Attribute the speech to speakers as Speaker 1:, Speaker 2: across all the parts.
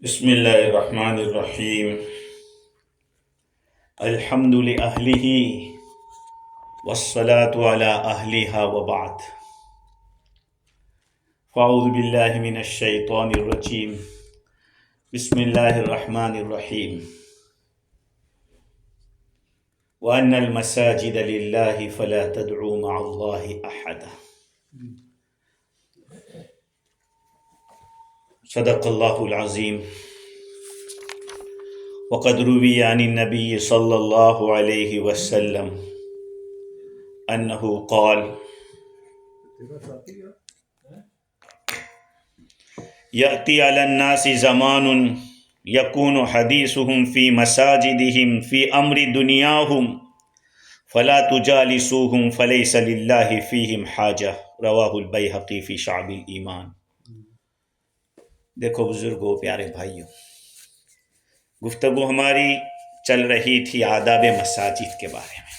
Speaker 1: بسم اللہ الرحمن الرحیم الحمد لأہلہ والصلاة علی اہلہا وبعد فاعوذ باللہ من الشیطان الرجیم بسم اللہ الرحمن الرحیم وأن المساجد للہ فلا تدعوا مع اللہ احدا صدق اللہ العظیم وقد روی عن النبی صلی اللہ علیہ وسلم انہ قال یأتی علی الناس زمان یکون حدیثهم فی مساجدهم فی امر دنیاهم فلا تجالسوهم فلیس للہ فیہم حاجہ رواہ البیہقی فی شعب الایمان۔ دیکھو بزرگوں، پیارے بھائیوں، گفتگو ہماری چل رہی تھی آداب مساجد کے بارے میں،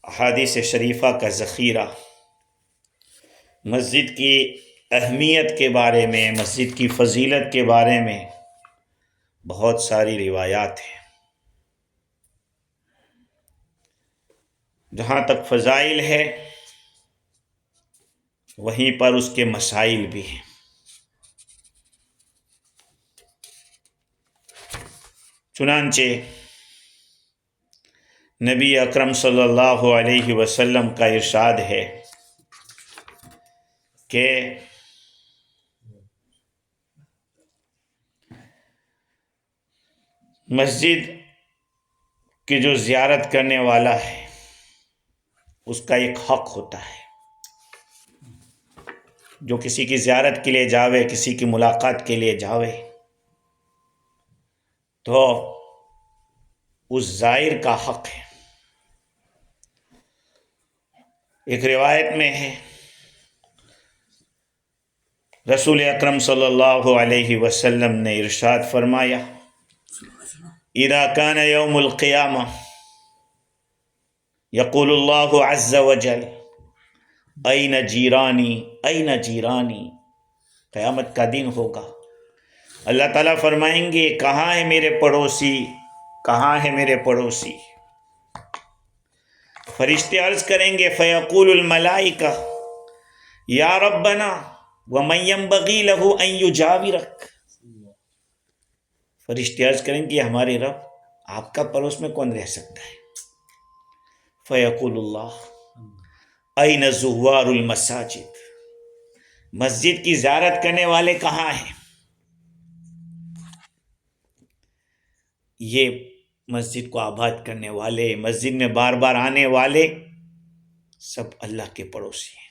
Speaker 1: احادیث شریفہ کا ذخیرہ، مسجد کی اہمیت کے بارے میں، مسجد کی فضیلت کے بارے میں بہت ساری روایات ہیں۔ جہاں تک فضائل ہے وہیں پر اس کے مسائل بھی ہیں۔ چنانچہ نبی اکرم صلی اللہ علیہ وسلم کا ارشاد ہے کہ مسجد کی جو زیارت کرنے والا ہے اس کا ایک حق ہوتا ہے۔ جو کسی کی زیارت کے لیے جاوے، کسی کی ملاقات کے لیے جاوے، تو اس زائر کا حق ہے۔ ایک روایت میں ہے رسول اکرم صلی اللہ علیہ وسلم نے ارشاد فرمایا، اذا کان یوم القیامہ یقول اللہ عز وجل این جیرانی این جیرانی۔ قیامت کا دن ہوگا، اللہ تعالیٰ فرمائیں گے کہاں ہے میرے پڑوسی، کہاں ہے میرے پڑوسی؟ فرشتے عرض کریں گے فیقول الملائکہ یا ربنا ومن ينبغی لہ ان یجاورک۔ فرشتے عرض کریں گے ہمارے رب، آپ کا پڑوس میں کون رہ سکتا ہے؟ فیقول اللہ این زوار المساجد۔ مسجد کی زیارت کرنے والے کہاں ہیں؟ یہ مسجد کو آباد کرنے والے، مسجد میں بار بار آنے والے سب اللہ کے پڑوسی ہیں۔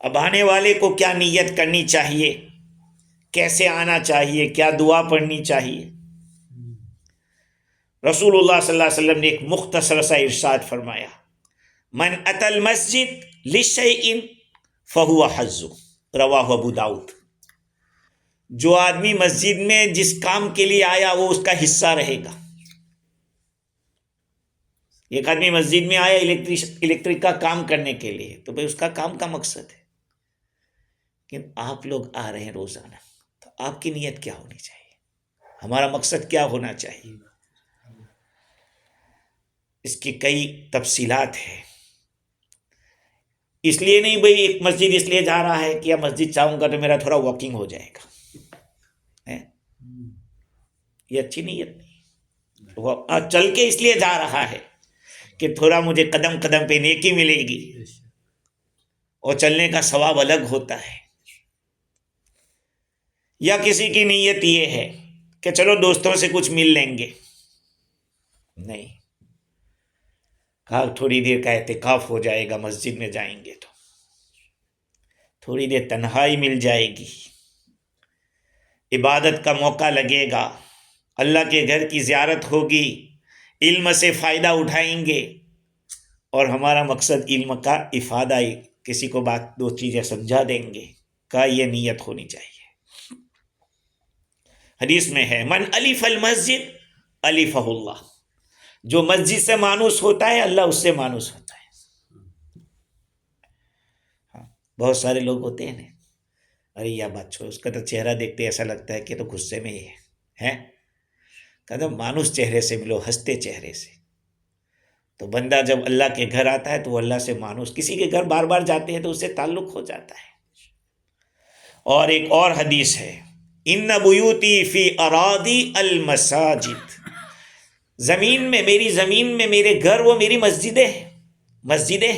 Speaker 1: اب آنے والے کو کیا نیت کرنی چاہیے، کیسے آنا چاہیے، کیا دعا پڑھنی چاہیے؟ رسول اللہ صلی اللہ علیہ وسلم نے ایک مختصر سا ارشاد فرمایا، من اتی المسجد لشیء فہو حظ، رواہ ابو داؤد۔ جو آدمی مسجد میں جس کام کے لیے آیا وہ اس کا حصہ رہے گا۔ ایک آدمی مسجد میں آیا الیکٹرک کا کام کرنے کے لیے، تو بھئی اس کا کام کا مقصد ہے، لیکن آپ لوگ آ رہے ہیں روزانہ، تو آپ کی نیت کیا ہونی چاہیے، ہمارا مقصد کیا ہونا چاہیے؟ اس کی کئی تفصیلات ہیں۔ اس لیے نہیں بھئی ایک مسجد اس لیے جا رہا ہے کہ مسجد چاہوں گا تو میرا تھوڑا واکنگ ہو جائے گا، یہ اچھی نیت نہیں۔ وہ چل کے اس لیے جا رہا ہے کہ تھوڑا مجھے قدم قدم پہ نیکی ملے گی، اور چلنے کا ثواب الگ ہوتا ہے۔ یا کسی کی نیت یہ ہے کہ چلو دوستوں سے کچھ مل لیں گے، نہیں، کہا تھوڑی دیر کا اعتکاف ہو جائے گا، مسجد میں جائیں گے تو تھوڑی دیر تنہائی مل جائے گی، عبادت کا موقع لگے گا، اللہ کے گھر کی زیارت ہوگی، علم سے فائدہ اٹھائیں گے، اور ہمارا مقصد علم کا افادہ، کسی کو بات دو چیزیں سمجھا دیں گے، کا یہ نیت ہونی چاہیے۔ حدیث میں ہے من الف المسجد الفہ اللہ، جو مسجد سے مانوس ہوتا ہے اللہ اس سے مانوس ہوتا ہے۔ بہت سارے لوگ ہوتے ہیں ارے یہ بات چھوڑو، اس کا تو چہرہ دیکھتے ایسا لگتا ہے کہ تو غصے میں ہی ہے. کہتا مانوس چہرے سے ملو، ہنستے چہرے سے. تو بندہ جب اللہ کے گھر آتا ہے تو وہ اللہ سے مانوس، کسی کے گھر بار بار جاتے ہیں تو اس سے تعلق ہو جاتا ہے. اور ایک اور حدیث ہے، ان بیوتی فی اراضی المساجد، زمین میں، میری زمین میں میرے گھر وہ میری مسجدیں مسجدیں.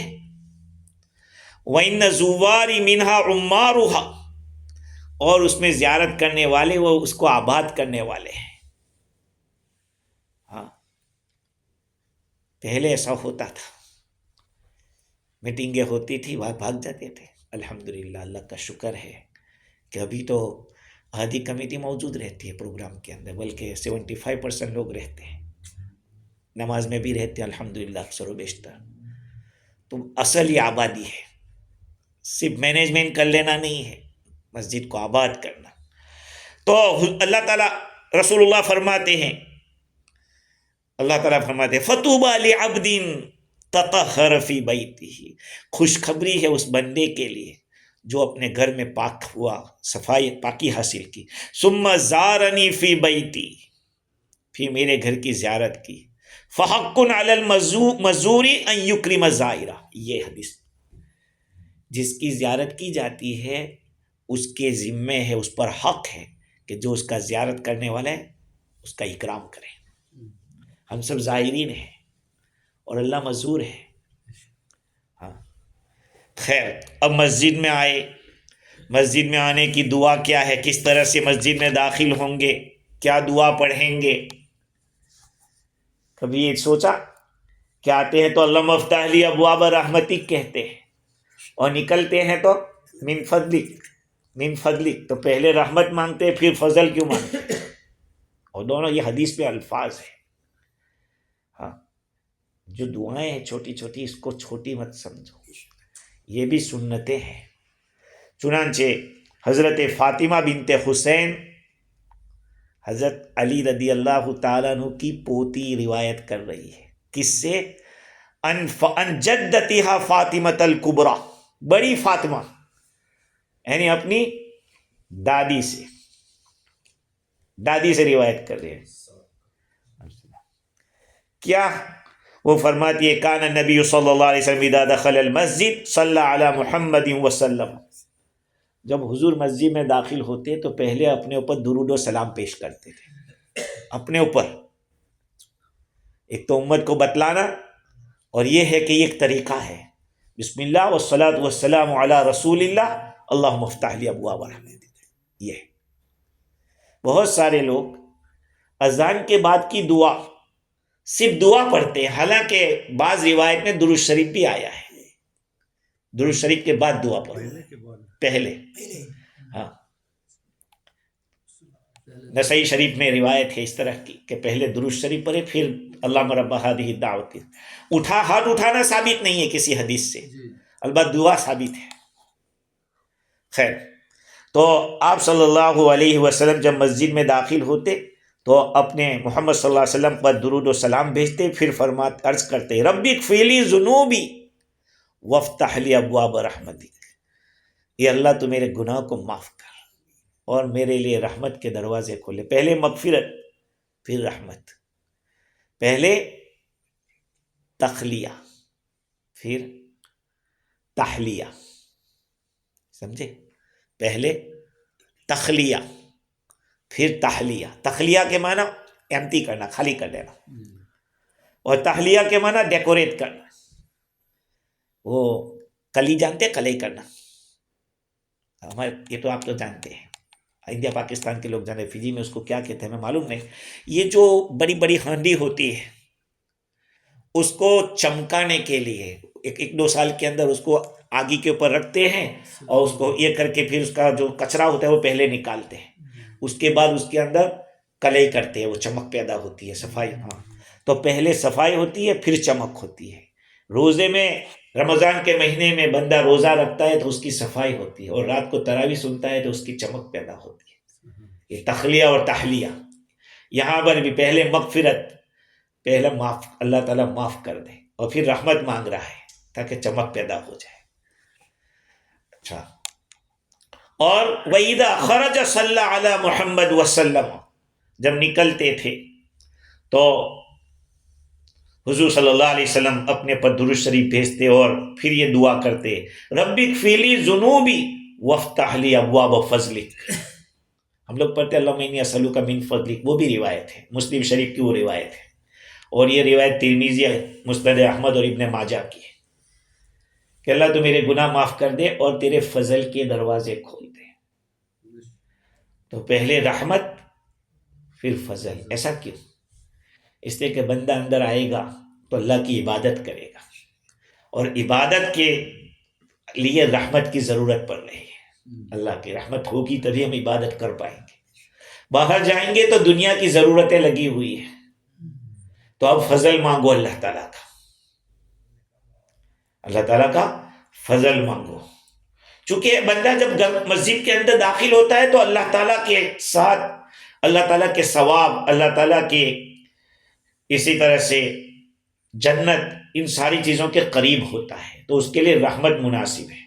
Speaker 1: وَإِنَّ زُوَّارِ مِنْهَا عُمَّارُهَا، اور اس میں زیارت کرنے والے وہ اس کو آباد کرنے والے ہیں. ہاں پہلے ایسا ہوتا تھا، میٹنگیں ہوتی تھی وہاں بھاگ جاتے تھے. الحمدللہ اللہ کا شکر ہے کہ ابھی تو آدھی کمیٹی موجود رہتی ہے پروگرام کے اندر، بلکہ 75% لوگ رہتے ہیں، نماز میں بھی رہتے ہیں الحمدللہ اکثر و بیشتر. تو اصل یہ آبادی ہے، صرف مینجمنٹ کر لینا نہیں ہے، مسجد کو آباد کرنا. تو اللہ تعالیٰ، رسول اللہ فرماتے ہیں، اللہ تعالیٰ فرماتے ہیں فَطُوبَى لِعَبْدٍ تَطَهَّرَ فِي بَيْتِهِ، خوشخبری ہے اس بندے کے لیے جو اپنے گھر میں پاک ہوا، صفائی پاکی حاصل کی. ثُمَّ زَارَنِي فِي بَيْتِي، پھر میرے گھر کی زیارت کی. فَحَقٌّ عَلَى الْمَزُورِ أَن يُكْرِمَ الزَّائِرَ، یہ حدیث، جس کی زیارت کی جاتی ہے اس کے ذمے ہے، اس پر حق ہے کہ جو اس کا زیارت کرنے والا ہے اس کا اکرام کرے. ہم سب زائرین ہیں اور اللہ مزور ہے. ہاں خیر، اب مسجد میں آئے، مسجد میں آنے کی دعا کیا ہے، کس طرح سے مسجد میں داخل ہوں گے، کیا دعا پڑھیں گے. کبھی یہ سوچا کہ آتے ہیں تو اللہم افتح لی ابواب رحمتک کہتے ہیں، اور نکلتے ہیں تو من فضلک من فضلک، تو پہلے رحمت مانگتے پھر فضل کیوں مانگتے؟ اور دونوں یہ حدیث پہ الفاظ ہیں. ہاں جو دعائیں ہیں چھوٹی چھوٹی، اس کو چھوٹی مت سمجھو، یہ بھی سنتیں ہیں. چنانچہ حضرت فاطمہ بنت حسین حضرت علی رضی اللہ تعالیٰ عنہ کی پوتی روایت کر رہی ہے، کس سے؟ ان جدتها فاطمۃ الکبریٰ، بڑی فاطمہ، یعنی اپنی دادی سے، دادی سے روایت کر رہے ہیں. کیا وہ فرماتی ہے کان النبی صلی اللہ علیہ وسلم اذا دخل المسجد صلی علی محمد وسلم، جب حضور مسجد میں داخل ہوتے تو پہلے اپنے اوپر درود و سلام پیش کرتے تھے، اپنے اوپر. ایک تو امت کو بتلانا، اور یہ ہے کہ یہ ایک طریقہ ہے، بسم اللہ والصلاۃ والسلام علی رسول اللہ اللہم افتح لی ابواب رحمتک. یہ بہت سارے لوگ اذان کے بعد کی دعا صرف دعا پڑھتے ہیں، حالانکہ بعض روایت میں درود شریف بھی آیا ہے، درود شریف کے بعد دعا پڑھو، پہلے. ہاں نسائی شریف میں روایت ہے اس طرح کی کہ پہلے درود شریف پڑھے پھر اللہم رب ہذہ الدعوۃ. ہاتھ اٹھانا ثابت نہیں ہے کسی حدیث سے، البتہ دعا ثابت ہے. خیر، تو آپ صلی اللہ علیہ وسلم جب مسجد میں داخل ہوتے تو اپنے محمد صلی اللہ علیہ وسلم پر درود و سلام بھیجتے، پھر عرض کرتے ربی اغفر لی ذنوبی وافتح لی ابواب رحمتک، یہ اللہ تو میرے گناہ کو معاف کر اور میرے لیے رحمت کے دروازے کھولے. پہلے مغفرت پھر رحمت، پہلے تخلیہ پھر تحلیہ، سمجھے؟ پہلے تخلیہ پھر تحلیہ. تخلیہ کے معنی ایمٹی کرنا، خالی کر دینا، اور تحلیہ کے معنی ڈیکوریٹ کرنا. وہ کلی جانتے، کلی کرنا، ہمارے یہ تو آپ تو جانتے ہیں، انڈیا پاکستان کے لوگ جانے، فجی میں اس کو کیا کہتے ہیں ہمیں معلوم نہیں. یہ جو بڑی بڑی ہانڈی ہوتی ہے اس کو چمکانے کے لیے ایک دو سال کے اندر اس کو آگی کے اوپر رکھتے ہیں، اور اس کو یہ کر کے پھر اس کا جو کچرا ہوتا ہے وہ پہلے نکالتے ہیں، اس کے بعد اس کے اندر کلئی کرتے ہیں، وہ چمک پیدا ہوتی ہے، صفائی. ہاں تو پہلے صفائی ہوتی ہے پھر چمک ہوتی ہے. روزے میں، رمضان کے مہینے میں بندہ روزہ رکھتا ہے تو اس کی صفائی ہوتی ہے، اور رات کو تراویح سنتا ہے تو اس کی چمک پیدا ہوتی ہے. یہ تخلیہ اور تحلیہ. یہاں پر بھی پہلے مغفرت، پہلے معاف، اللہ تعالیٰ معاف کر دے، اور پھر رحمت مانگ رہا ہے تاکہ چمک پیدا ہو جائے. اچھا، اور وَإِذَا خَرَجَ صَلَّى عَلَى محمد وسلم، جب نکلتے تھے تو حضور صلی اللہ علیہ وسلم اپنے پر درود شریف بھیجتے اور پھر یہ دعا کرتے، رب اغفر لی ذنوبی وافتح لی ابواب فضلک۔ ہم لوگ پڑھتے اللہم انی اسألک من فضلک، وہ بھی روایت ہے، مسلم شریف کی وہ روایت ہے، اور یہ روایت ترمذی، مسند احمد اور ابن ماجہ کی ہے کہ اللہ تو میرے گناہ معاف کر دے اور تیرے فضل کے دروازے کھول دے۔ تو پہلے رحمت پھر فضل، ایسا کیوں؟ اس لیے کہ بندہ اندر آئے گا تو اللہ کی عبادت کرے گا، اور عبادت کے لیے رحمت کی ضرورت پڑ رہی ہے۔ اللہ کی رحمت ہوگی تبھی ہم عبادت کر پائیں گے۔ باہر جائیں گے تو دنیا کی ضرورتیں لگی ہوئی ہیں، تو اب فضل مانگو اللہ تعالیٰ کا، اللہ تعالیٰ کا فضل مانگو۔ چونکہ بندہ جب مسجد کے اندر داخل ہوتا ہے تو اللہ تعالیٰ کے ساتھ، اللہ تعالیٰ کے ثواب، اللہ تعالیٰ کے اسی طرح سے جنت، ان ساری چیزوں کے قریب ہوتا ہے، تو اس کے لیے رحمت مناسب ہے۔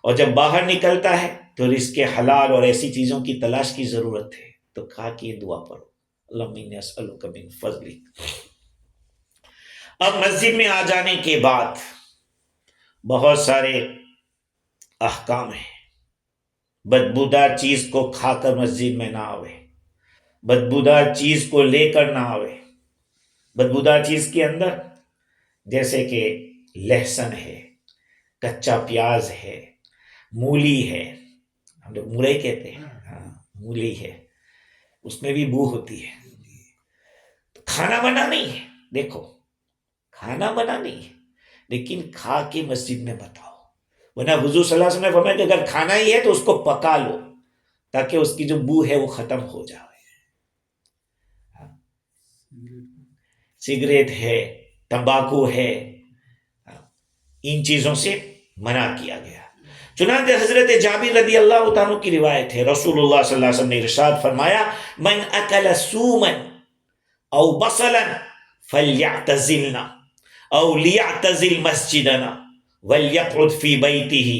Speaker 1: اور جب باہر نکلتا ہے تو رزق حلال اور ایسی چیزوں کی تلاش کی ضرورت ہے، تو کہا کہ یہ دعا پڑھو، اللہم انی اسألک من فضلک۔ اب مسجد میں آ جانے کے بعد بہت سارے احکام ہیں۔ بدبودار چیز کو کھا کر مسجد میں نہ آوے، بدبودار چیز کو لے کر نہ آوے۔ بدبودار چیز کے اندر جیسے کہ لہسن ہے، کچا پیاز ہے، مولی ہے، ہم لوگ مورئی کہتے ہیں، ہاں مولی ہے، اس میں بھی بو ہوتی ہے۔ کھانا بنا نہیں ہے، دیکھو کھانا بنا نہیں ہے، لیکن کھا کے مسجد میں بتاؤ، ورنہ حضور صلی اللہ علیہ وسلم نے فرمایا کہ اگر کھانا ہی ہے تو اس کو پکا لو تاکہ اس کی جو بو ہے وہ ختم ہو جائے۔ سگریٹ ہے، تمباکو ہے، ان چیزوں سے منع کیا گیا۔ چنانچہ حضرت جابر رضی اللہ تعالیٰ کی روایت ہے، رسول اللہ صلی اللہ علیہ وسلم نے ارشاد فرمایا، من اکل سوما او بصلا فلیعتزلنا او لیعتزل مسجدنا ولیقعد فی بیتہ۔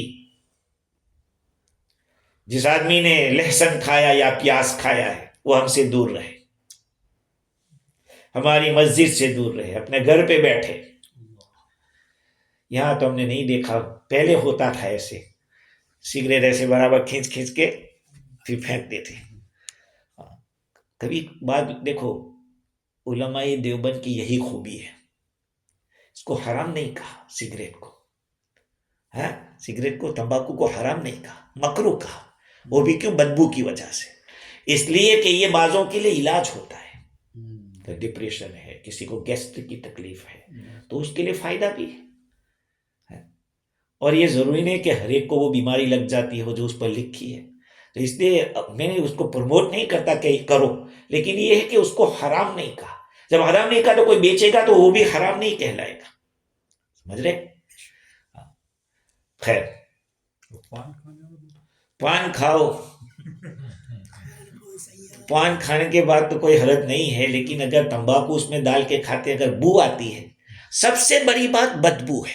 Speaker 1: جس آدمی نے لہسن کھایا یا پیاز کھایا ہے وہ ہم سے دور رہے، ہماری مسجد سے دور رہے، اپنے گھر پہ بیٹھے۔ یہاں تو ہم نے نہیں دیکھا، پہلے ہوتا تھا ایسے، سگریٹ ایسے برابر کھینچ کھینچ کے پھر پھینکتے تھے۔ کبھی بات دیکھو، علماء دیوبند کی یہی خوبی ہے، اس کو حرام نہیں کہا، سگریٹ کو، ہاں سگریٹ کو، تمباکو کو حرام نہیں کہا، مکروہ کہا۔ وہ بھی کیوں؟ بدبو کی وجہ سے، اس لیے کہ یہ بعضوں کے لیے علاج ہوتا ہے، ڈپریشن ہے، کسی کو گیسٹرک کی تکلیف ہے تو اس کے لیے فائدہ بھی ہے، اور یہ ضروری نہیں کہ ہر ایک کو وہ بیماری لگ جاتی ہو جو اس پر لکھی ہے، تو اس لیے میں نے اس کو پروموٹ نہیں کرتا کہ کرو، لیکن یہ ہے کہ اس کو حرام نہیں کہا۔ جب حرام نہیں کہا تو کوئی بیچے گا تو وہ بھی حرام نہیں کہلائے گا، سمجھ رہے؟ خیر، پان کھاؤ، پان کھانے کے بعد تو کوئی حرج نہیں ہے، لیکن اگر تمباکو اس میں ڈال کے کھاتے اگر بو آتی ہے، سب سے بڑی بات بدبو ہے،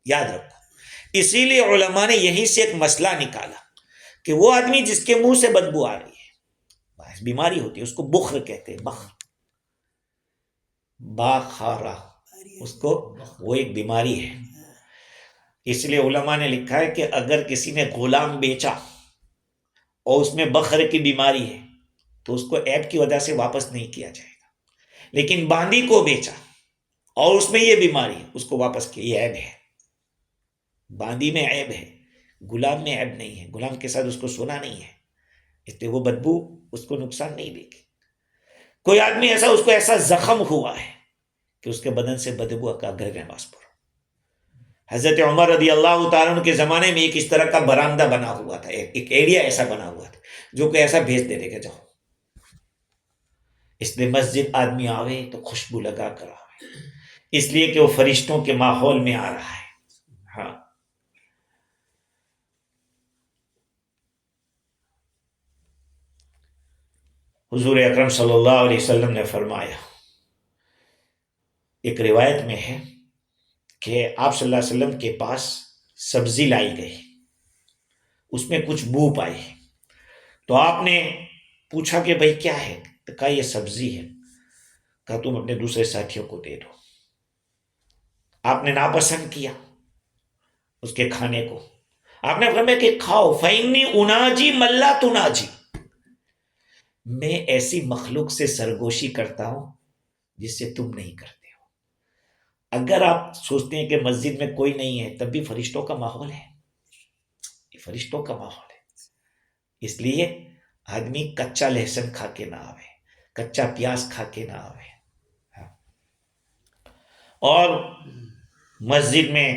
Speaker 1: یاد رکھو۔ اسی لیے علماء نے یہیں سے ایک مسئلہ نکالا کہ وہ آدمی جس کے منہ سے بدبو آ رہی ہے، بیماری ہوتی ہے، اس کو بخر کہتے ہیں، بخر، باخارا، اس کو، وہ ایک بیماری ہے۔ اس لیے علماء نے لکھا ہے کہ اگر کسی نے غلام بیچا اور اس میں بخر کی بیماری ہے تو اس کو عیب کی وجہ سے واپس نہیں کیا جائے گا، لیکن باندی کو بیچا اور اس میں یہ بیماری ہے، اس کو واپس کیا، یہ عیب ہے، باندی میں عیب ہے، غلام میں عیب نہیں ہے، غلام کے ساتھ اس کو سونا نہیں ہے، اس لیے وہ بدبو اس کو نقصان نہیں دے گی۔ کوئی آدمی ایسا، اس کو ایسا زخم ہوا ہے کہ اس کے بدن سے بدبو کا گھر نماز پڑھو۔ حضرت عمر رضی اللہ تعالیٰ عنہ کے زمانے میں ایک اس طرح کا برآمدہ بنا ہوا تھا، ایک ایریا ایسا بنا ہوا تھا جو کہ ایسا بھیج دیتے کہ جاؤ، اس لیے مسجد آدمی آوے تو خوشبو لگا کر آوے، اس لیے کہ وہ فرشتوں کے ماحول میں آ رہا ہے۔ ہاں، حضور اکرم صلی اللہ علیہ وسلم نے فرمایا، ایک روایت میں ہے کہ آپ صلی اللہ علیہ وسلم کے پاس سبزی لائی گئی، اس میں کچھ بو پائی، تو آپ نے پوچھا کہ بھائی کیا ہے؟ تو کہا یہ سبزی ہے۔ کہا تم اپنے دوسرے ساتھیوں کو دے دو۔ آپ نے ناپسند کیا اس کے کھانے کو، آپ نے فرمایا کہ کھاؤ، فَإِنِّي أُنَاجِي مَن لَا تُنَاجِي، میں ایسی مخلوق سے سرگوشی کرتا ہوں جس سے تم نہیں کرتے ہو۔ اگر آپ سوچتے ہیں کہ مسجد میں کوئی نہیں ہے، تب بھی فرشتوں کا ماحول ہے، یہ فرشتوں کا ماحول ہے۔ اس لیے آدمی کچا لہسن کھا کے نہ آوے، کچا پیاز کھا کے نہ آوے۔ اور مسجد میں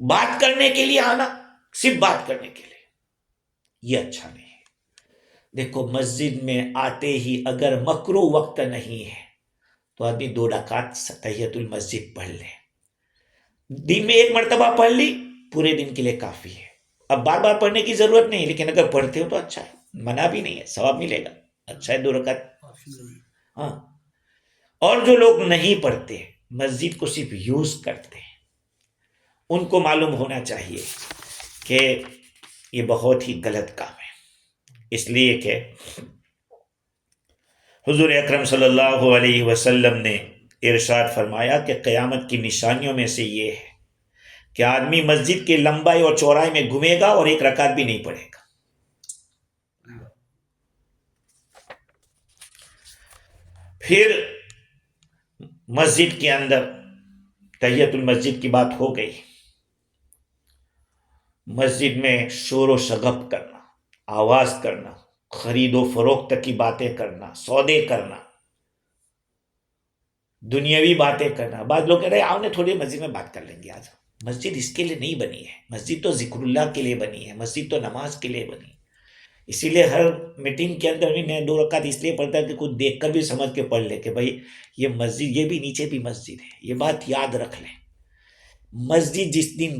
Speaker 1: بات کرنے کے لیے آنا، صرف بات کرنے کے لیے، یہ اچھا نہیں ہے۔ دیکھو مسجد میں آتے ہی اگر مکروہ وقت نہیں ہے تو آدمی 2 رکعت تحیۃ المسجد پڑھ لے، دن میں 1 مرتبہ پڑھ لی، پورے دن کے لیے کافی ہے۔ اب بار بار پڑھنے کی ضرورت نہیں، لیکن اگر پڑھتے ہو تو اچھا ہے، منع بھی نہیں ہے، ثواب ملے گا، اچھا ہے 2 رکعت۔ ہاں، اور جو لوگ نہیں پڑھتے، مسجد کو صرف یوز کرتے ہیں، ان کو معلوم ہونا چاہیے کہ یہ بہت ہی غلط کام ہے، اس لیے کہ حضور اکرم صلی اللہ علیہ وسلم نے ارشاد فرمایا کہ قیامت کی نشانیوں میں سے یہ ہے کہ آدمی مسجد کی لمبائی اور چوڑائی میں گھومے گا اور 1 رکعت بھی نہیں پڑھے گا۔ پھر مسجد کے اندر تحیۃ المسجد کی بات ہو گئی، مسجد میں شور و شغب کرنا، آواز کرنا، خرید و فروخت کی باتیں کرنا، سودے کرنا، دنیاوی باتیں کرنا۔ بعض لوگ کہہ رہے ہیں آؤ نے تھوڑی مسجد میں بات کر لیں گے، آج مسجد اس کے لیے نہیں بنی ہے، مسجد تو ذکر اللہ کے لیے بنی ہے، مسجد تو نماز کے لیے بنی ہے۔ اسی لیے ہر میٹنگ کے اندر بھی میں 2 رکعت اس لیے پڑھتا کہ کچھ دیکھ کر بھی سمجھ کے پڑھ لے کہ بھائی یہ مسجد، یہ بھی نیچے بھی مسجد ہے، یہ بات یاد رکھ لیں۔ مسجد جس دن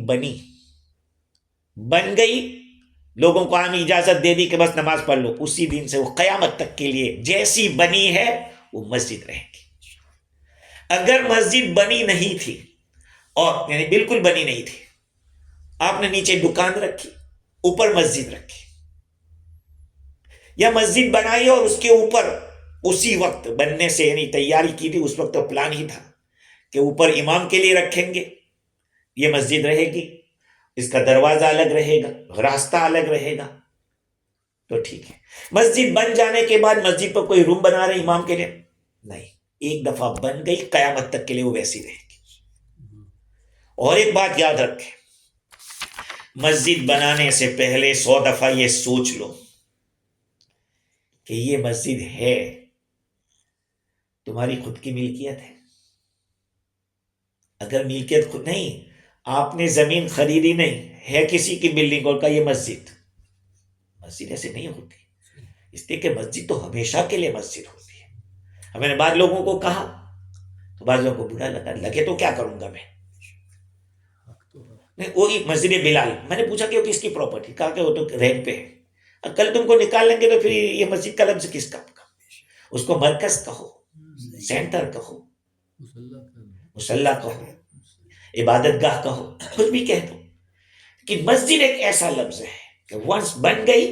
Speaker 1: بن گئی، لوگوں کو عام اجازت دے دی کہ بس نماز پڑھ لو، اسی دن سے وہ قیامت تک کے لیے جیسی بنی ہے وہ مسجد رہے گی۔ اگر مسجد بنی نہیں تھی، اور یعنی بالکل بنی نہیں تھی، آپ نے نیچے دکان رکھی، اوپر مسجد رکھی، یا مسجد بنائی اور اس کے اوپر اسی وقت بننے سے یعنی تیاری کی تھی، اس وقت تو پلان ہی تھا کہ اوپر امام کے لیے رکھیں گے، یہ مسجد رہے گی، اس کا دروازہ الگ رہے گا، راستہ الگ رہے گا، تو ٹھیک ہے۔ مسجد بن جانے کے بعد مسجد پر کوئی روم بنا رہے امام کے لیے نہیں، ایک دفعہ بن گئی، قیامت تک کے لیے وہ ویسی رہے گی۔ اور ایک بات یاد رکھیں، مسجد بنانے سے پہلے 100 دفعہ یہ سوچ لو کہ یہ مسجد ہے تمہاری خود کی ملکیت ہے؟ اگر ملکیت خود نہیں، آپ نے زمین خریدی نہیں ہے، کسی کی بلڈنگ اور کا یہ مسجد ایسے نہیں ہوتی، اس لیے کہ مسجد تو ہمیشہ کے لیے مسجد ہوتی ہے۔ میں نے بعض لوگوں کو کہا تو بعض لوگوں کو برا لگے تو کیا کروں گا میں، وہی مسجد بلال، میں نے پوچھا کہ وہ کس کی پراپرٹی، کہا کہ وہ تو رینٹ پہ ہے، کل تم کو نکال لیں گے تو پھر یہ مسجد کا لفظ کس کا ہوگا؟ اس کو مرکز کہو، سینٹر کہو، مصلی کہو، عبادت گاہ کہو، کچھ بھی کہہ دو، کہ مسجد ایک ایسا لفظ ہے کہ ونس بن گئی،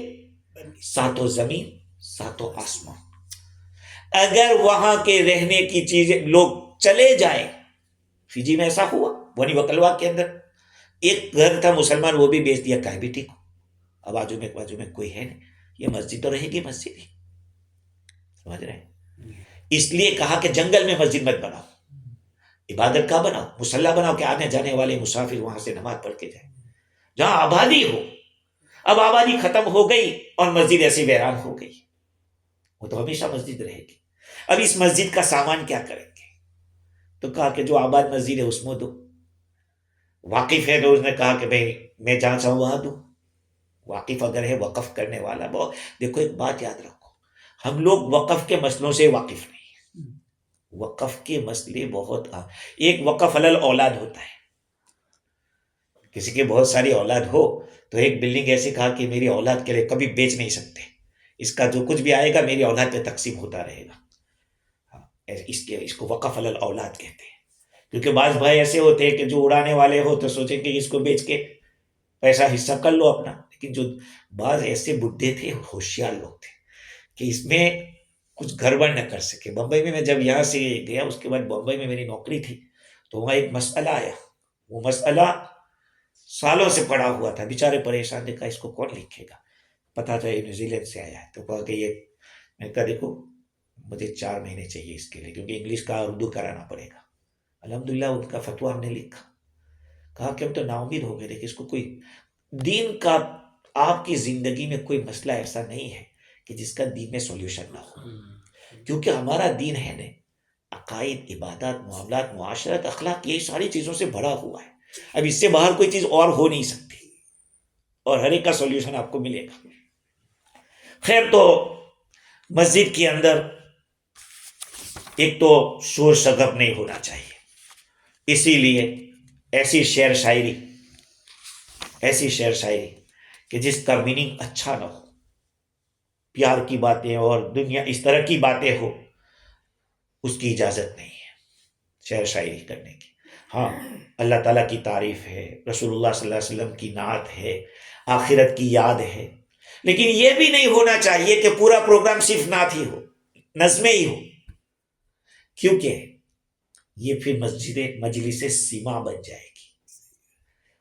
Speaker 1: 7 زمین 7 آسمان، اگر وہاں کے رہنے کی چیزیں لوگ چلے جائیں، فجی میں ایسا ہوا، بنی بکلوا کے اندر ایک گھر تھا مسلمان، وہ بھی بیچ دیا، کہیں بھی ٹھیک ہو، اب بازو میں کوئی ہے نہیں، یہ مسجد تو رہے گی مسجد ہی، سمجھ رہے ہیں؟ اس لیے کہا کہ جنگل میں مسجد مت بناؤ، عبادت کا بناؤ، مصلی بناؤ کہ آنے جانے والے مسافر وہاں سے نماز پڑھ کے جائیں، جہاں آبادی ہو۔ اب آبادی ختم ہو گئی اور مسجد ایسی ویران ہو گئی، وہ تو ہمیشہ مسجد رہے گی۔ اب اس مسجد کا سامان کیا کریں گے؟ تو کہا کہ جو آباد مسجد ہے اس میں دو، واقف ہے تو اس نے کہا کہ بھئی میں جہاں چاہوں وہاں دوں، واقف اگر ہے وقف کرنے والا بہت۔ دیکھو ایک بات یاد رکھو، ہم لوگ وقف کے مسئلوں سے واقف نہیں ہیں، وقف کے مسئلے بہت ایک وقف علی الاولاد ہوتا ہے، کسی کی بہت ساری اولاد ہو تو ایک بلڈنگ ایسے کہا کہ میری اولاد کے لیے کبھی بیچ نہیں سکتے، اس کا جو کچھ بھی آئے گا میری اولاد پہ تقسیم ہوتا رہے گا، اس کو وقف علی الاولاد کہتے ہیں۔ کیونکہ بعض بھائی ایسے ہوتے ہیں کہ جو اڑانے والے ہو تو سوچیں کہ اس کو بیچ کے پیسہ حصہ کر لو اپنا. لیکن جو بعض ایسے بڈھے تھے، ہوشیار لوگ تھے کہ اس میں کچھ گڑبڑ نہ کر سکے. بمبئی میں جب یہاں سے گیا، اس کے بعد بمبئی میں میری نوکری تھی، تو وہاں ایک مسئلہ آیا. وہ مسئلہ سالوں سے پڑا ہوا تھا، بیچارے پریشان. دیکھا اس کو کون لکھے گا، پتا تھا یہ نیوزی لینڈ سے آیا ہے. تو کہا کہ یہ، میں نے کہا دیکھو مجھے 4 مہینے چاہیے اس کے لیے، کیونکہ انگلش کا اردو کرانا پڑے گا. الحمدللہ ان کا فتویٰ ہم نے لکھا. کہا کہ ہم تو نا امید ہو گئے تھے کہ اس کو کوئی دین کا، آپ کی زندگی میں کوئی مسئلہ ایسا نہیں ہے کہ جس کا دین میں سولوشن نہ ہو. کیونکہ ہمارا دین ہے نا، عقائد، عبادات، معاملات، معاشرت، اخلاق، یہ ساری چیزوں سے بھرا ہوا ہے. اب اس سے باہر کوئی چیز اور ہو نہیں سکتی، اور ہر ایک کا سولوشن آپ کو ملے گا. خیر، تو مسجد کے اندر ایک تو شور شغب نہیں ہونا چاہیے. اسی لیے ایسی شعر شاعری کہ جس کا میننگ اچھا نہ ہو، پیار کی باتیں اور دنیا اس طرح کی باتیں ہو، اس کی اجازت نہیں ہے شعر شاعری کرنے کی. ہاں، اللہ تعالیٰ کی تعریف ہے، رسول اللہ صلی اللہ علیہ وسلم کی نعت ہے، آخرت کی یاد ہے. لیکن یہ بھی نہیں ہونا چاہیے کہ پورا پروگرام صرف نعت ہی ہو، نظمیں ہی ہو، کیونکہ یہ پھر مجلس سیما بن جائے گی.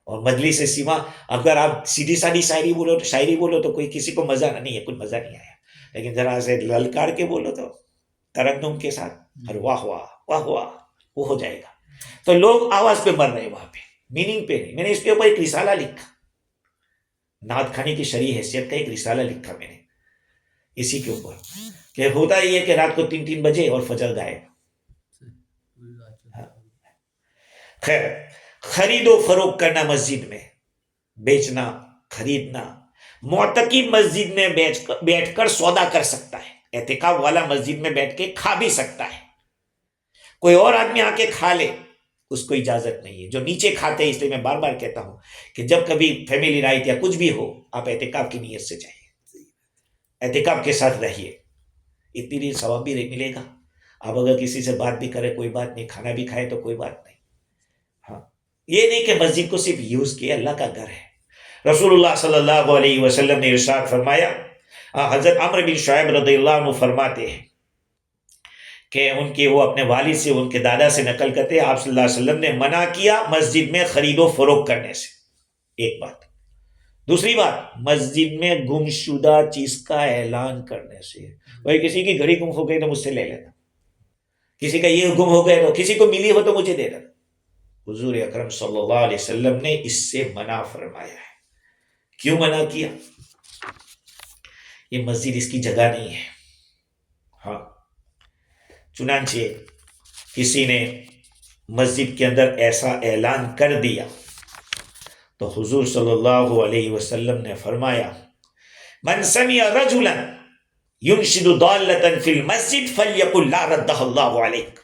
Speaker 1: اور مجلس سیما، اگر آپ سیدھی سادھی شاعری بولو تو کوئی کسی کو مزہ نہیں ہے، کچھ مزہ نہیں آیا. لیکن ذرا سے للکار کے بولو تو ترنم کے ساتھ، اور واہ واہ واہ واہ، وہ ہو جائے گا. تو لوگ آواز پہ مر رہے وہاں پہ، میننگ پہ نہیں. میں نے اس کے اوپر ایک رسالہ لکھا، نعت خانی کی شرعی حیثیت کا ایک رسالہ لکھا میں نے اسی کے اوپر، کہ ہوتا یہ ہے کہ رات کو 3 بجے اور فجر غائب. خیر، خرید و فروخت کرنا مسجد میں، بیچنا، خریدنا. معتکف مسجد میں بیٹھ کر سودا کر سکتا ہے، اعتکاف والا مسجد میں بیٹھ کے کھا بھی سکتا ہے. کوئی اور آدمی آ کے کھا لے، اس کو اجازت نہیں ہے. جو نیچے کھاتے ہیں، اس لیے میں بار بار کہتا ہوں کہ جب کبھی فیملی نائٹ یا کچھ بھی ہو، آپ اعتکاف کی نیت سے جائیے، اعتکاف کے ساتھ رہیے، اتنی دیر ثواب بھی ملے گا. آپ اگر کسی سے بات بھی کرے کوئی بات نہیں، کھانا بھی کھائے تو کوئی بات نہیں. ہاں، یہ نہیں کہ مسجد کو صرف یوز کیا، اللہ کا گھر ہے. رسول اللہ صلی اللہ علیہ وسلم نے ارشاد فرمایا، حضرت عمرو بن شعیب رضی اللہ عنہ فرماتے ہیں کہ وہ اپنے والد سے، ان کے دادا سے نقل کرتے ہیں، آپ صلی اللہ علیہ وسلم نے منع کیا مسجد میں خرید و فروخت کرنے سے. ایک بات. دوسری بات، مسجد میں گمشدہ چیز کا اعلان کرنے سے. بھائی کسی کی گھڑی گم ہو گئی تو مجھ سے لے لینا، کسی کا یہ گم ہو گئے تو کسی کو ملی ہو تو مجھے دے دینا. حضور اکرم صلی اللہ علیہ وسلم نے اس سے منع فرمایا ہے. کیوں منع کیا؟ یہ مسجد اس کی جگہ نہیں ہے. ہاں، چنانچہ کسی نے مسجد کے اندر ایسا اعلان کر دیا تو حضور صلی اللہ علیہ وسلم نے فرمایا، من سمع رجلا ينشد ضالة في المسجد فليقل لا ردها الله عليك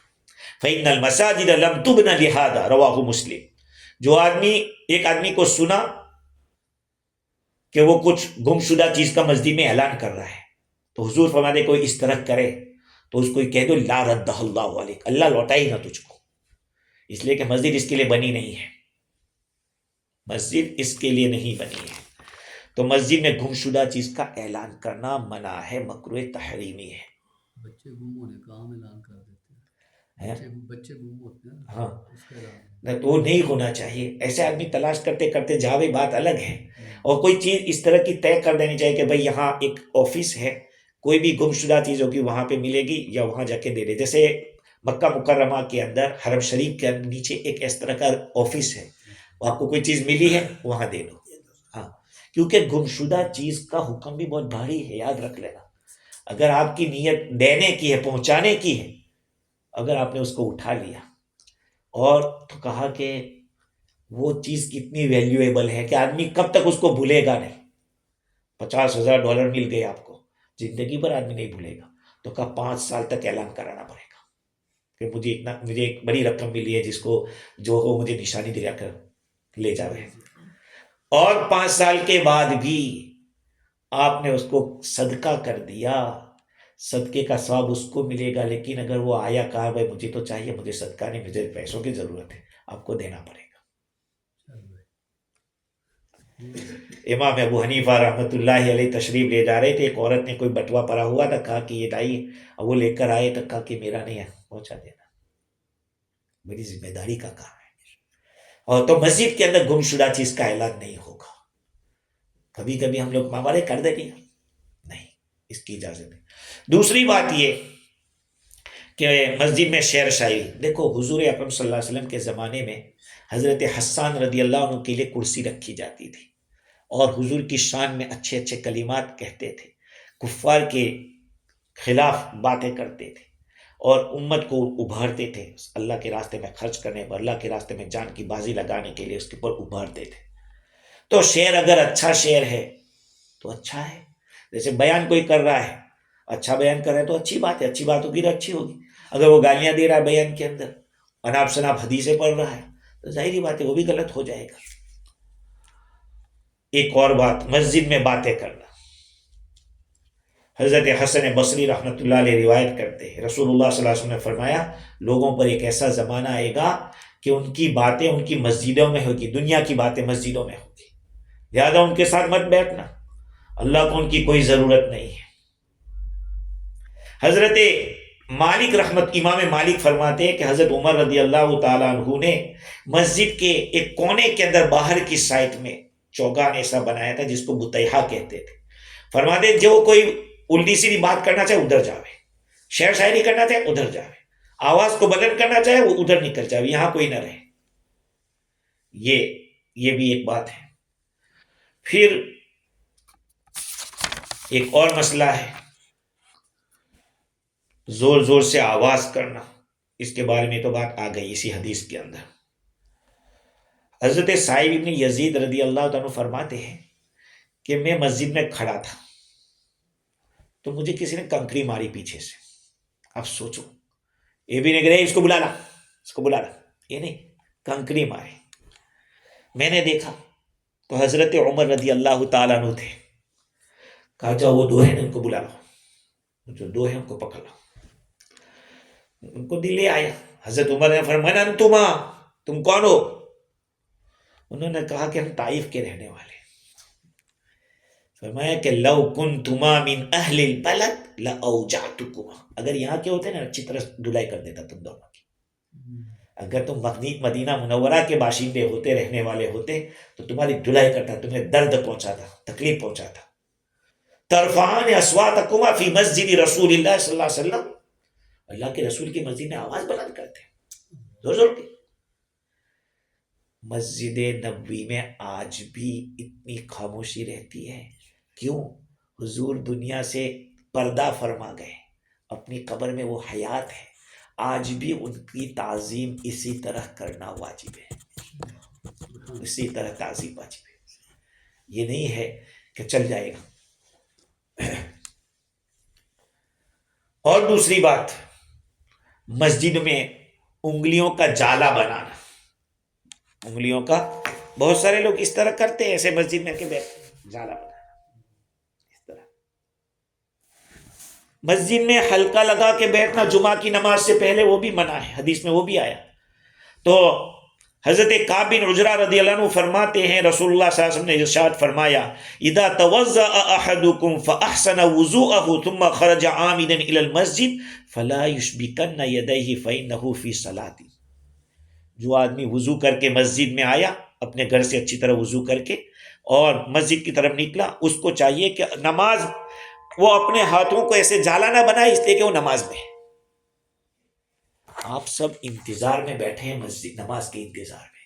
Speaker 1: فإن المساجد لم تبن لهذا، رواہ مسلم. جو ایک آدمی کو سنا کہ وہ کچھ گمشدہ چیز کا مسجد میں اعلان کر رہا ہے، تو حضور فرماتے کوئی اس طرح کرے تو اس کو کہہ دو لا ردہ اللہ علیک، اللہ لوٹائے گا تجھ کو. اس لیے کہ مسجد اس کے لیے بنی نہیں ہے، مسجد اس کے لیے نہیں بنی ہے. تو مسجد میں گمشدہ چیز کا اعلان کرنا منع ہے، مکروہ تحریمی ہے.
Speaker 2: بچے گم ہونے کا ہم اعلان کر دیتے ہیں، بچے گم ہوتے ہیں،
Speaker 1: ہاں،
Speaker 2: اس کا اعلان
Speaker 1: تو وہ نہیں ہونا چاہیے. ایسے آدمی تلاش کرتے کرتے جاوے، بات الگ ہے. اور کوئی چیز اس طرح کی طے کر دینی چاہیے کہ بھائی یہاں ایک آفس ہے، کوئی بھی گمشدہ چیز ہوگی وہاں پہ ملے گی، یا وہاں جا کے دے دے. جیسے مکہ مکرمہ کے اندر حرم شریف کے نیچے ایک اس طرح کا آفس ہے، آپ کو کوئی چیز ملی ہے وہاں دے دو. ہاں، کیونکہ گمشدہ چیز کا حکم بھی بہت بھاری ہے، یاد رکھ لینا. اگر آپ کی نیت دینے کی ہے، پہنچانے کی ہے، اگر آپ نے اس کو اٹھا لیا اور تو کہا کہ وہ چیز کتنی ویلیویبل ہے کہ آدمی کب تک اس کو بھولے گا نہیں. $50,000 مل گئے آپ کو، زندگی پر آدمی نہیں بھولے گا. تو کہا 5 سال تک اعلان کرانا پڑے گا کہ مجھے ایک بڑی رقم ملی ہے، جس کو جو ہو مجھے نشانی دلا کر لے جاوے. اور 5 سال کے بعد بھی آپ نے اس کو صدقہ کر دیا، صدقے کا ثواب اس کو ملے گا. لیکن اگر وہ آیا کہا بھائی مجھے تو چاہیے، مجھے صدقہ نہیں، مجھے پیسوں کی ضرورت ہے، آپ کو دینا پڑے گا. امام ابو حنیفہ رحمۃ اللہ علیہ تشریف لے جا رہے تھے، ایک عورت نے کوئی بٹوا پڑا ہوا تھا، کہا کہ یہ لائی، اب وہ لے کر آئے تو کہا کہ میرا نہیں ہے، پہنچا دینا، میری ذمہ داری کا کام ہے۔ اور تو مسجد کے اندر گمشدہ چیز کا اعلان نہیں ہوگا۔ کبھی کبھی ہم لوگ مامارے کر دیں گے، نہیں، اس کی اجازت نہیں۔ دوسری بات یہ کہ مسجد میں شعر شاعری، دیکھو حضور اکرم صلی اللہ علیہ وسلم کے زمانے میں حضرت حسان رضی اللہ عنہ کے لیے کرسی رکھی جاتی تھی، اور حضور کی شان میں اچھے اچھے کلمات کہتے تھے، کفار کے خلاف باتیں کرتے تھے، اور امت کو ابھارتے تھے اللہ کے راستے میں خرچ کرنے پر، اللہ کے راستے میں جان کی بازی لگانے کے لیے اس کے اوپر ابھارتے تھے۔ تو شعر اگر اچھا شعر ہے تو اچھا ہے، جیسے بیان کوئی کر رہا ہے، اچھا بیان کر رہا ہے تو اچھی بات ہے، اچھی بات ہوگی تو اچھی ہوگی۔ اگر وہ گالیاں دے رہا ہے بیان کے اندر، اناپ شناپ حدیثیں پڑھ رہا ہے، تو ظاہری بات ہے وہ بھی غلط ہو جائے گا۔ ایک اور بات، مسجد میں باتیں کرنا۔ حضرت حسن بصری رحمۃ اللہ علیہ روایت کرتے ہیں، رسول اللہ صلی اللہ علیہ وسلم نے فرمایا لوگوں پر ایک ایسا زمانہ آئے گا کہ ان کی باتیں ان کی مسجدوں میں ہوگی، دنیا کی باتیں مسجدوں میں ہوگی، لہذا ان کے ساتھ مت بیٹھنا، اللہ کو ان کی کوئی ضرورت نہیں ہے۔ حضرت امام مالک فرماتے ہیں کہ حضرت عمر رضی اللہ تعالیٰ عنہ نے مسجد کے ایک کونے کے اندر باہر کی سائٹ میں چوگان ایسا بنایا تھا جس کو بطیحہ کہتے تھے۔ فرماتے جو کوئی الٹی سیدھی بات کرنا چاہے ادھر جاوے، شعر شاعری کرنا چاہے ادھر جاوے، آواز کو بلند کرنا چاہے وہ ادھر نکل جاوے، یہاں کوئی نہ رہے۔ یہ بھی ایک بات ہے۔ پھر ایک اور مسئلہ ہے زور زور سے آواز کرنا، اس کے بارے میں تو بات آ گئی اسی حدیث کے اندر۔ حضرت سائب ابن یزید رضی اللہ عنہ فرماتے ہیں کہ میں مسجد میں کھڑا تھا تو مجھے کسی نے کنکری ماری پیچھے سے۔ اب سوچو، یہ بھی نہیں کہ اس کو بلا لا، یہ نہیں، کنکری ماری۔ میں نے دیکھا تو حضرت عمر رضی اللہ تعالیٰ عنہ تھے، کہا جاؤ وہ دو ہیں ان کو بلا لاؤ، جو دو ہیں ان کو پکڑ لاؤ۔ ان کو لے آیا، حضرت عمر نے فرمایا انتما، تم کون ہو؟ انہوں نے کہا کہ ہم طائف کے رہنے والے۔ فرمایا کہ لو کنتما من اہل البلد لاوجعتکما، اگر یہاں کے ہوتے نا اچھی طرح دھلائی کر دیتا تم دونوں کی۔ اگر تم مدینہ منورہ کے باشندے ہوتے، رہنے والے ہوتے تو تمہاری دھلائی کرتا، تمہیں درد پہنچاتا، تکلیف پہنچاتا۔ ترفعان اصواتکما فی مسجد رسول اللہ صلی اللہ علیہ وسلم، اللہ کے رسول کی مسجد میں آواز بلند کرتے ہیں زور زور کی۔ مسجد نبوی میں آج بھی اتنی خاموشی رہتی ہے، کیوں؟ حضور دنیا سے پردہ فرما گئے، اپنی قبر میں وہ حیات ہے، آج بھی ان کی تعظیم اسی طرح کرنا واجب ہے، اسی طرح تعظیم واجب ہے۔ یہ نہیں ہے کہ چل جائے گا۔ اور دوسری بات، مسجد میں انگلیوں کا جالا بنانا، انگلیوں کا، بہت سارے لوگ اس طرح کرتے ہیں، ایسے مسجد میں کے بیٹھتے جالا بنانا اس طرح۔ مسجد میں حلقہ لگا کے بیٹھنا جمعہ کی نماز سے پہلے وہ بھی منع ہے، حدیث میں وہ بھی آیا۔ تو حضرت کعب بن عجرہ رضی اللہ عنہ فرماتے ہیں رسول اللہ صلی اللہ علیہ وسلم نے ارشاد فرمایا اذا توضأ احدكم فاحسن وضوءه ثم خرج عامدا الى المسجد فلا يشبكن يديه فانه في صلاة، جو آدمی وضو کر کے مسجد میں آیا، اپنے گھر سے اچھی طرح وضو کر کے اور مسجد کی طرف نکلا، اس کو چاہیے کہ نماز وہ اپنے ہاتھوں کو ایسے جالا نہ بنائے، اس لیے کہ وہ نماز میں ہے۔ آپ سب انتظار میں بیٹھے ہیں، مسجد نماز کے انتظار میں،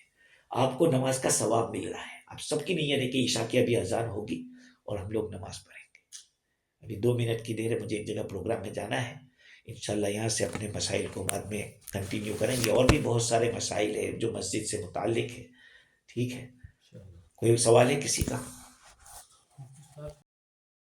Speaker 1: آپ کو نماز کا ثواب مل رہا ہے، آپ سب کی نیت ہے کہ عشاء کی ابھی اذان ہوگی اور ہم لوگ نماز پڑھیں گے۔ ابھی 2 منٹ کی دیر ہے، مجھے ایک جگہ پروگرام میں جانا ہے، انشاءاللہ یہاں سے اپنے مسائل کو بعد میں کنٹینیو کریں گے، اور بھی بہت سارے مسائل ہیں جو مسجد سے متعلق ہے۔ ٹھیک ہے، کوئی سوال ہے کسی کا؟